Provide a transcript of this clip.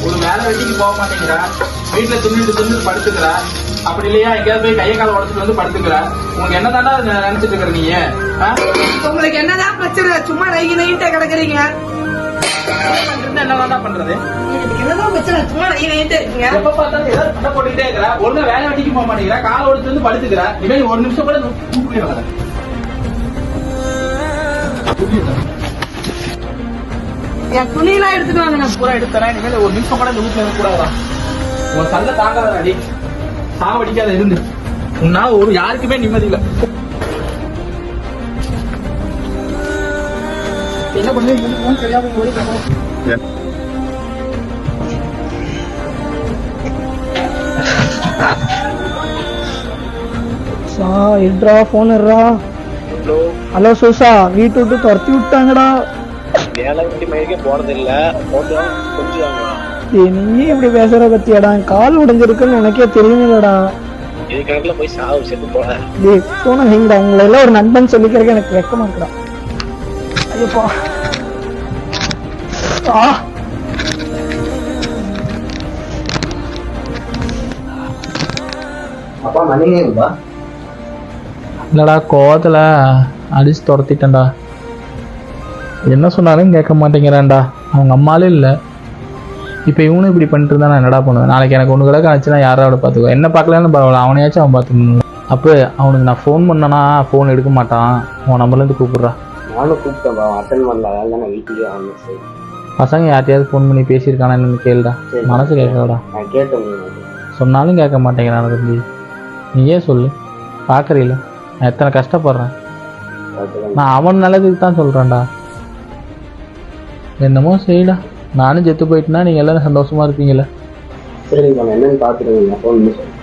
ஒரு வேலை வெட்டிக்கு போக மாட்டேங்கிற, வீட்டுல தின்னுட்டு படுத்துக்கிற, அப்படி இல்லையா எங்கேயாவது போய் கையை கால உடச்சிட்டு வந்து படுத்துக்கிற. உங்களுக்கு என்னதான்டா நினைச்சிட்டு இருக்கிற நீங்க? உங்களுக்கு என்னதான் பிரச்சனை? சும்மா நைகிட்ட கிடக்குறீங்க. என்னதான்டா பண்றது? என்னதான் பிரச்சனை? சும்மா நைகிட்டே இருக்கீங்க. எப்ப பார்த்தாலும் ஏதாவது சண்டை போட்டுக்கிட்டே இருக்கிற, ஒண்ணு வேலை வெட்டிக்கு போக மாட்டேங்கிற, காலை உடச்சிட்டு வந்து படுத்துக்கிற. இவன் ஒரு நிமிஷம் கூட கூப்பிட்டு வர என் துணியெல்லாம் எடுத்துட்டு வாங்க, நான் பூரா எடுத்துறேன். இனிமேல் ஒரு நிமிஷம் கூட இந்த வீட்டுல இருக்க கூடாதா? உன் சண்டை தாங்காத அடி, சாவடிக்காத இருந்து. உன்னால ஒரு யாருக்குமே நிம்மதி இல்லை. என்ன பண்ணுங்க தெரியாம இட்ரா போன் இட்ரா. ஹலோ சூசா, வீட்டு விட்டு துரத்தி விட்டாங்கடா. நீ இப்படி பேசுற பத்தியாடா? கால் உடைஞ்சிருக்குன்னு உனக்கே தெரியுமில்லடா. போன நீங்கடா, உங்களை எல்லாம் ஒரு நண்பன் சொல்லிக்கிறதுக்கு எனக்கு வெக்கமா இருக்குடா. ஐயோப்பா அப்பா மணிங்களா? இல்லடா, கோவத்துல அடிச்சு துரத்திட்டேன்டா. என்ன சொன்னாலும் கேட்க மாட்டேங்கிறான்டா. அவங்க அம்மாலே இல்லை. இப்போ இவனும் இப்படி பண்ணிட்டு இருந்தா நான் என்னடா பண்ணுவேன்? நாளைக்கு எனக்கு ஒன்று கிடக்க ஆச்சுன்னா யாரோட பார்த்துக்கோ. என்ன பார்க்கலான்னு பரவாயில்ல, அவனையாச்சும் அவன் பார்த்துக்கணும். அப்போ அவனுக்கு நான் ஃபோன் பண்ணனா ஃபோன் எடுக்க மாட்டான். உன் நம்பர்லேருந்து கூப்பிட்றான். நானும் கூப்பிட்டேன், அட்டன் பண்ணல. அதான் நான் வீட்டுக்கே வந்து பசங்க யார்ட்டையாவது ஃபோன் பண்ணி பேசியிருக்கானா என்னன்னு கேளுடா. மனசு கேட்கலடா. நான் கேட்டேன், சொன்னாலும் கேட்க மாட்டேங்கிறான் தம்பி. நீயே சொல்லு, பார்க்குறீல நான் எத்தனை கஷ்டப்படுறேன். நான் அவன் நல்லதுக்கு தான் சொல்கிறேன்டா. என்னமோ செய்யடா. நானும் செத்து போயிட்டுனா நீங்கள் எல்லாரும் சந்தோஷமா இருப்பீங்களே. சரி, என்னன்னு பார்த்துருவீங்க, ஃபோன் பண்ணி சொல்லுங்கள்.